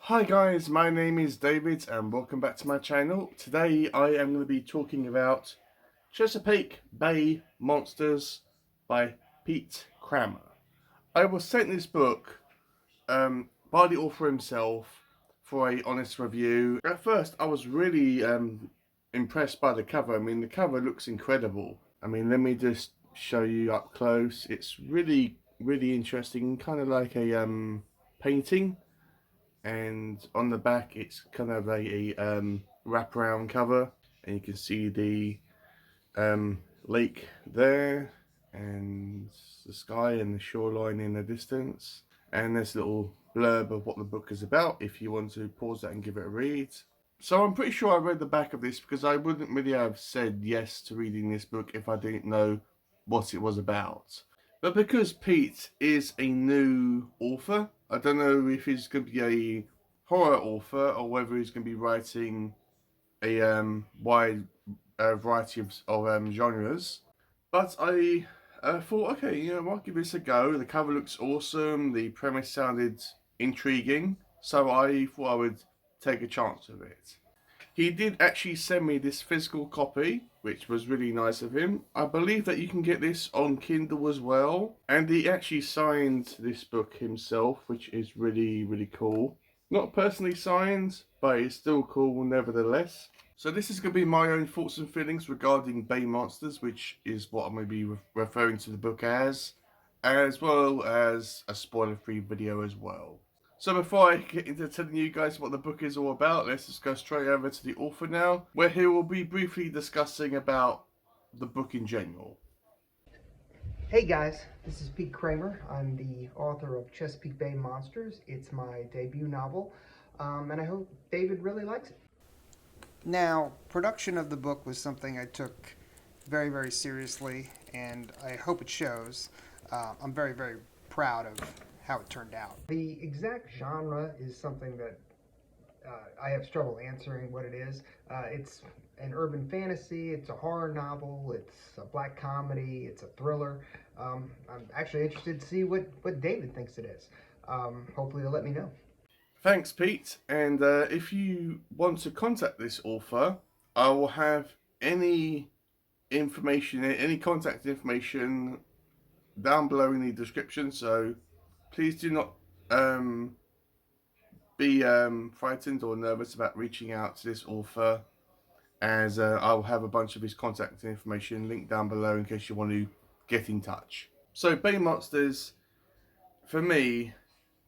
Hi guys, my name is David and welcome back to my channel. Today I am going to be talking about Chesapeake Bay Monsters by Pete Kramer. I was sent this book by the author himself for a honest review. At first I was really impressed by the cover. I mean, the cover looks incredible. I mean, let me just show you up close. It's really interesting, kind of like a painting. And on the back it's kind of a wraparound cover, and you can see the lake there and the sky and the shoreline in the distance, and there's a little blurb of what the book is about if you want to pause that and give it a read. So I'm pretty sure I read the back of this because I wouldn't really have said yes to reading this book if I didn't know what it was about. But because Pete is a new author, I don't know if he's going to be a horror author or whether he's going to be writing a wide variety of genres. But I thought, okay, you know, I'll give this a go. The cover looks awesome. The premise sounded intriguing. So I thought I would take a chance with it. He did actually send me this physical copy, which was really nice of him. I believe that you can get this on Kindle as well. And he actually signed this book himself, which is really cool. Not personally signed, but it's still cool nevertheless. So this is going to be my own thoughts and feelings regarding Bay Monsters, which is what I'm going to be referring to the book as well as a spoiler-free video as well. So before I get into telling you guys what the book is all about, let's just go straight over to the author now, where he will be briefly discussing about the book in general. Hey guys, this is Pete Kramer. I'm the author of Chesapeake Bay Monsters. It's my debut novel, and I hope David really likes it. Now, production of the book was something I took very seriously, and I hope it shows. I'm very proud of how it turned out. The exact genre is something that I have struggle answering what it is. It's an urban fantasy, it's a horror novel, it's a black comedy, it's a thriller. I'm actually interested to see what David thinks it is. Hopefully they'll let me know. Thanks, Pete. And if you want to contact this author, I will have any information, any contact information down below in the description. So please do not be frightened or nervous about reaching out to this author, as I'll have a bunch of his contact information linked down below in case you want to get in touch. So Bay Monsters, for me,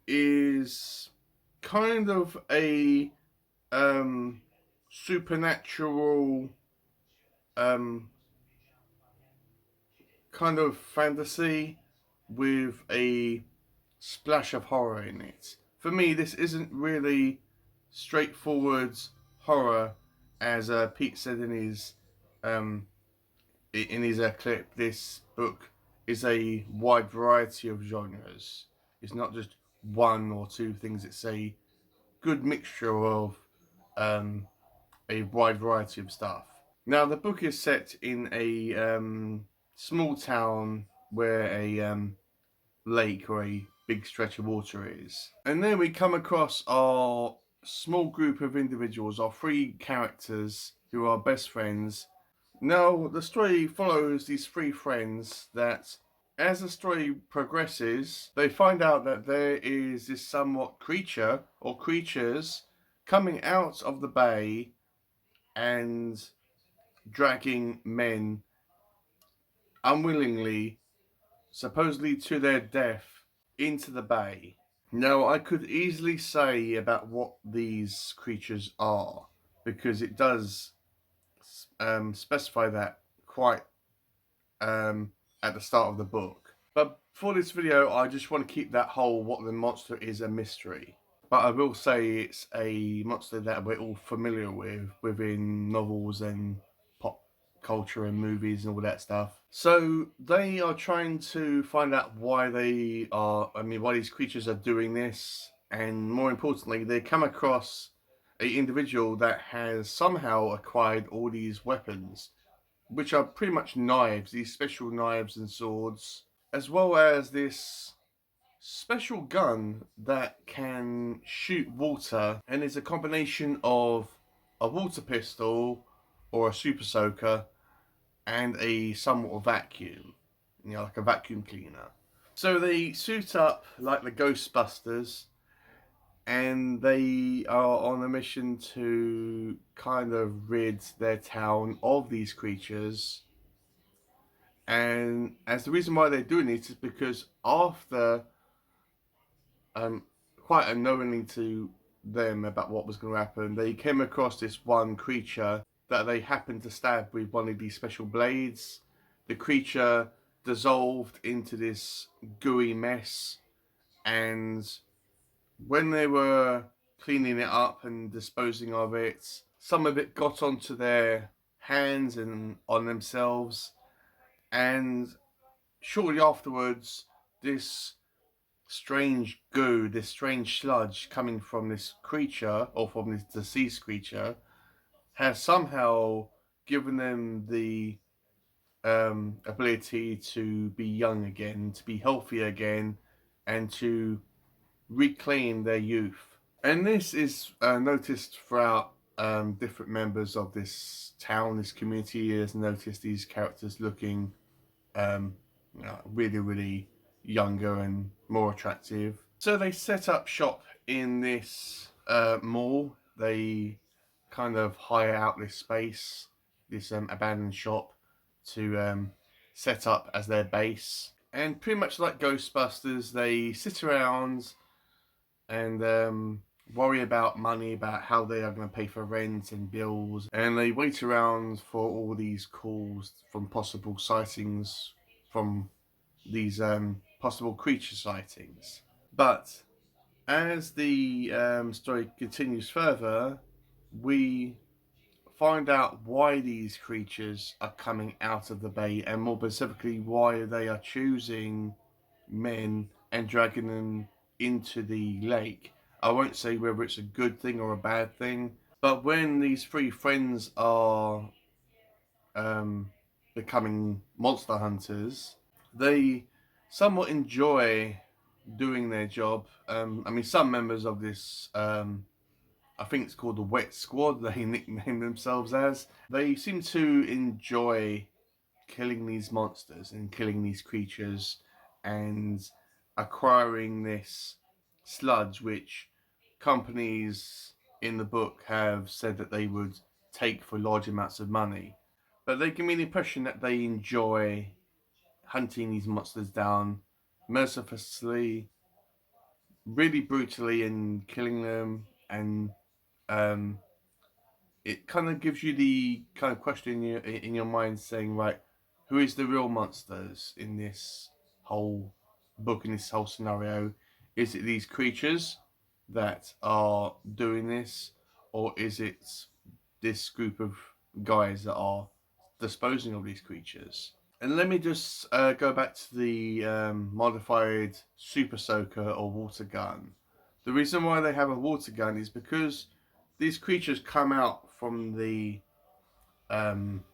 is kind of a supernatural kind of fantasy with a splash of horror in it. For me, this isn't really straightforward horror, as Pete said in his clip. This book is a wide variety of genres. It's not just one or two things. It's a good mixture of a wide variety of stuff. Now, the book is set in a small town where a lake or a big stretch of water is. And then we come across our small group of individuals, our three characters who are best friends. Now, the story follows these three friends that, as the story progresses, they find out that there is this somewhat creature or creatures coming out of the bay and dragging men unwillingly, supposedly to their death, into the bay. Now, I could easily say about what these creatures are, because it does specify that quite at the start of the book. But for this video, I just want to keep that whole what the monster is a mystery. But I will say it's a monster that we're all familiar with within novels and pop culture and movies and all that stuff. So they are trying to find out why why these creatures are doing this. And more importantly, they come across an individual that has somehow acquired all these weapons, which are pretty much knives, these special knives and swords, as well as this special gun that can shoot water, and is a combination of a water pistol or a super soaker and a somewhat of vacuum, like a vacuum cleaner. So they suit up like the Ghostbusters, and they are on a mission to kind of rid their town of these creatures. And as the reason why they're doing it is because after um, quite unknowingly to them about what was going to happen, they came across this one creature that they happened to stab with one of these special blades. The creature dissolved into this gooey mess, and when they were cleaning it up and disposing of it, some of it got onto their hands and on themselves, and shortly afterwards, this strange goo, this strange sludge coming from this creature, or from this deceased creature, has somehow given them the ability to be young again, to be healthy again, and to reclaim their youth. And this is noticed throughout different members of this town, this community has noticed these characters looking um, really, really younger and more attractive. So they set up shop in this mall. They kind of hire out this space, this abandoned shop, to set up as their base. And pretty much like Ghostbusters, they sit around and worry about money, about how they are going to pay for rent and bills, and they wait around for all these calls from possible sightings, from these possible creature sightings. But as the story continues further, we find out why these creatures are coming out of the bay, and more specifically why they are choosing men and dragging them into the lake. I won't say whether it's a good thing or a bad thing, but when these three friends are becoming monster hunters, they somewhat enjoy doing their job. I mean, some members of this, I think it's called the Wet Squad, they nickname themselves as, they seem to enjoy killing these monsters and killing these creatures and acquiring this sludge, which companies in the book have said that they would take for large amounts of money. But they give me the impression that they enjoy hunting these monsters down mercilessly, really brutally, and killing them. And um, it kind of gives you the kind of question in your mind, saying, right, who is the real monsters in this whole book, in this whole scenario? Is it these creatures that are doing this, or is it this group of guys that are disposing of these creatures? And let me just go back to the modified super soaker or water gun. The reason why they have a water gun is because these creatures come out from the um,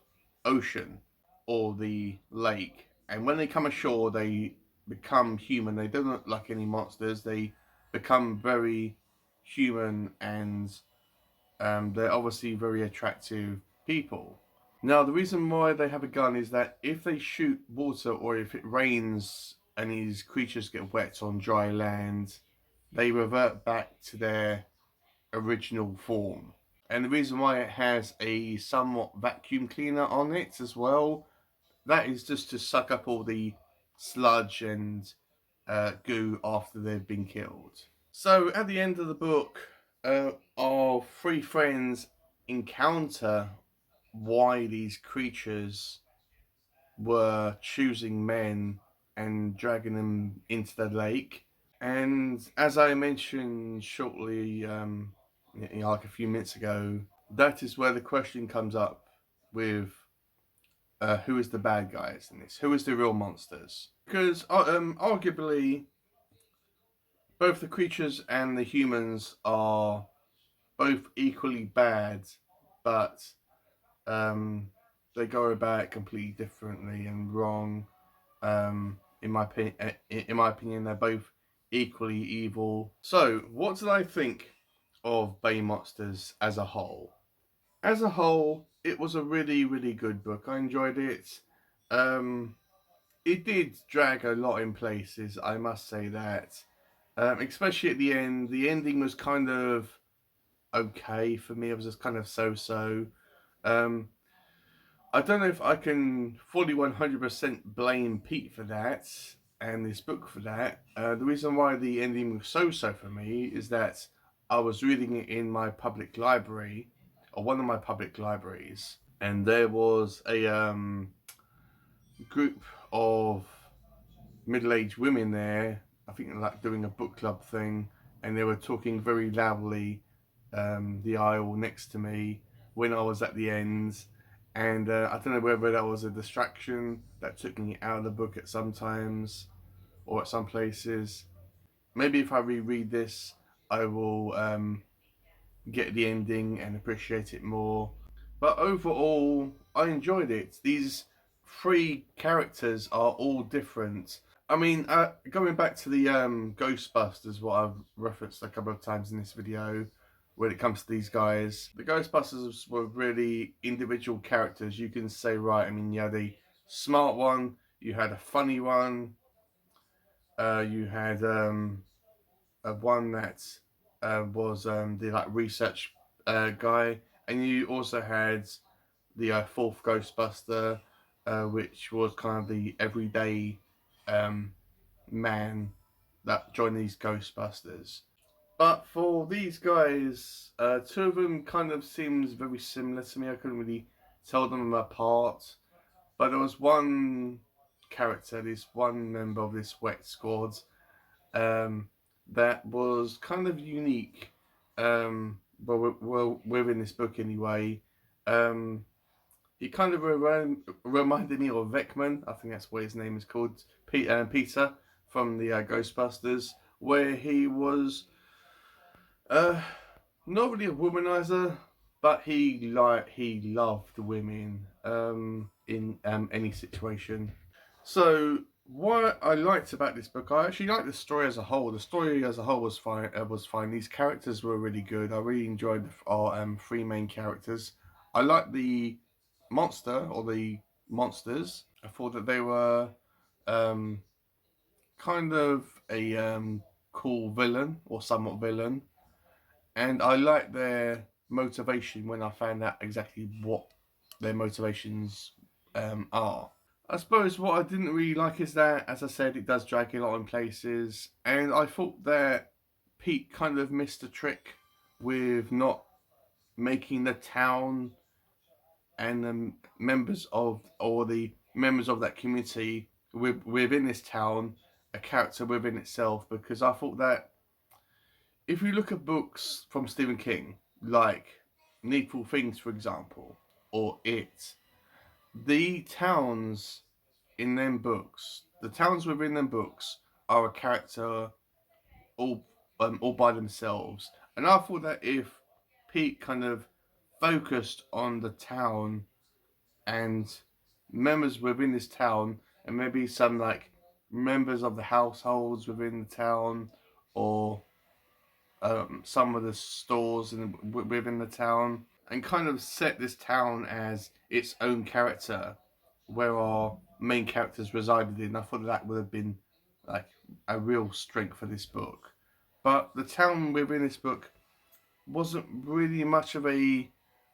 ocean or the lake, and when they come ashore, they become human. They don't look like any monsters. They become very human, and they're obviously very attractive people. Now, the reason why they have a gun is that if they shoot water, or if it rains and these creatures get wet on dry land, they revert back to their original form. And the reason why it has a somewhat vacuum cleaner on it as well, that is just to suck up all the sludge and goo after they've been killed. So at the end of the book, our three friends encounter why these creatures were choosing men and dragging them into the lake. And as I mentioned shortly, like a few minutes ago, that is where the question comes up with who is the bad guys in this? Who is the real monsters? Because arguably, both the creatures and the humans are both equally bad, but they go about it completely differently and wrong. In my opinion, they're both equally evil. So, what did I think of Bay Monsters as a whole? As a whole, it was a really, really good book. I enjoyed it. It did drag a lot in places, I must say that. Especially at the end. The ending was kind of okay for me. It was just kind of so-so. Um, I don't know if I can fully 100% blame Pete for that and this book for that. The reason why the ending was so-so for me is that I was reading it in my public library, or one of my public libraries, and there was a group of middle-aged women there. I think like doing a book club thing, and they were talking very loudly the aisle next to me when I was at the end. And I don't know whether that was a distraction that took me out of the book at some times or at some places. Maybe if I reread this, I will get the ending and appreciate it more. But overall, I enjoyed it. These three characters are all different. I mean, going back to the Ghostbusters, what I've referenced a couple of times in this video, when it comes to these guys, the Ghostbusters were really individual characters. You can say, right, I mean, you had a smart one, you had a funny one, you had one that was the like research guy, and you also had the fourth Ghostbuster, which was kind of the everyday um, man that joined these Ghostbusters. But for these guys, two of them kind of seems very similar to me. I couldn't really tell them apart. But there was one character, this one member of this wet squad, um, that was kind of unique. Well, within this book anyway. Um, he kind of reminded me of Vecman. I think that's what his name is called, Peter from the Ghostbusters, where he was uh, not really a womanizer, but he loved women in any situation. So what I liked about this book, I actually liked the story as a whole. The story as a whole was fine. Was fine. These characters were really good. I really enjoyed our three main characters. I liked the monster or the monsters. I thought that they were um, kind of a cool villain or somewhat villain, and I liked their motivation when I found out exactly what their motivations are. I suppose what I didn't really like is that, as I said, it does drag a lot in places, and I thought that Pete kind of missed a trick with not making the town and the members of that community within this town a character within itself, because I thought that if you look at books from Stephen King, like Needful Things, for example, or It, the towns in them books, the towns within them books are a character all by themselves. And I thought that if Pete kind of focused on the town and members within this town, and maybe some like members of the households within the town, or some of the stores within the town, and kind of set this town as its own character, where our main characters resided in. I thought that would have been like a real strength for this book. But the town within this book wasn't really much of a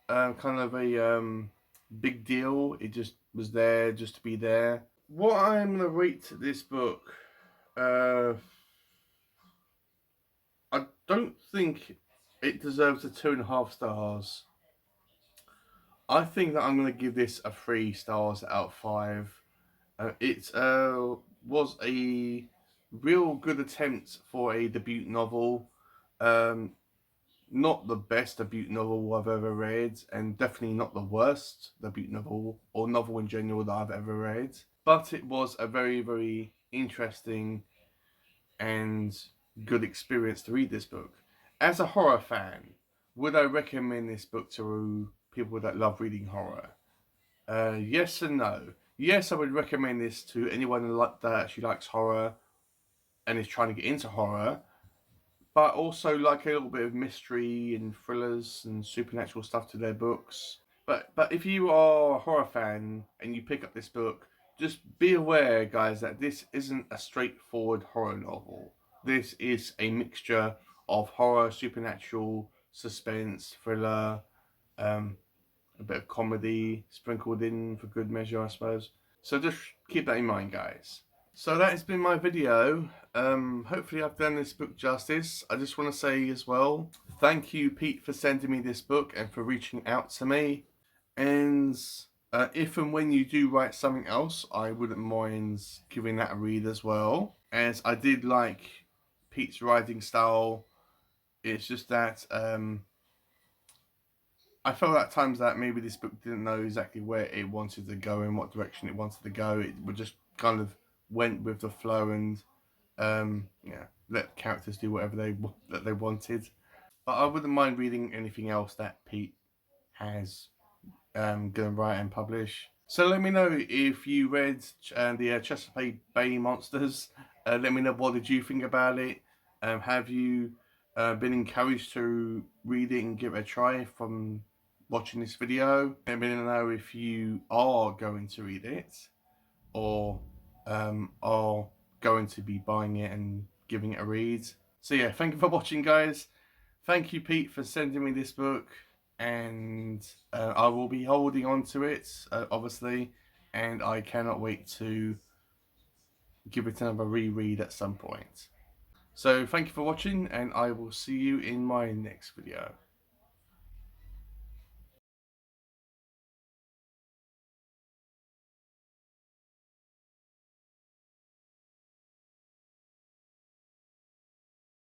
kind of a big deal. It just was there just to be there. What I'm gonna rate this book, uh, I don't think it deserves a 2.5 stars. I think that I'm going to give this a 3 stars out of 5. It was a real good attempt for a debut novel. Um, Not the best debut novel I've ever read, and definitely not the worst debut novel or novel in general that I've ever read. But it was a very, very interesting and good experience to read this book. As a horror fan, would I recommend this book to people that love reading horror? Yes and no. Yes, I would recommend this to anyone that actually likes horror and is trying to get into horror, but also like a little bit of mystery and thrillers and supernatural stuff to their books. But if you are a horror fan and you pick up this book, just be aware, guys, that this isn't a straightforward horror novel. This is a mixture of horror, supernatural, suspense, thriller, um, a bit of comedy sprinkled in for good measure, I suppose. So just keep that in mind, guys. So that has been my video. Hopefully I've done this book justice. I just want to say as well, thank you, Pete, for sending me this book and for reaching out to me. And if and when you do write something else, I wouldn't mind giving that a read as well. As I did like Pete's writing style. It's just that I felt at times that maybe this book didn't know exactly where it wanted to go and what direction it wanted to go. It would just kind of went with the flow and yeah, let characters do whatever they wanted. But I wouldn't mind reading anything else that Pete has gonna write and publish. So let me know if you read the Chesapeake Bay Monsters. Let me know, what did you think about it? Have you been encouraged to read it and give it a try from watching this video? Let me know if you are going to read it or are going to be buying it and giving it a read. So yeah, thank you for watching, guys. Thank you, Pete, for sending me this book, and I will be holding on to it, obviously, and I cannot wait to give it another reread at some point. So thank you for watching, and I will see you in my next video.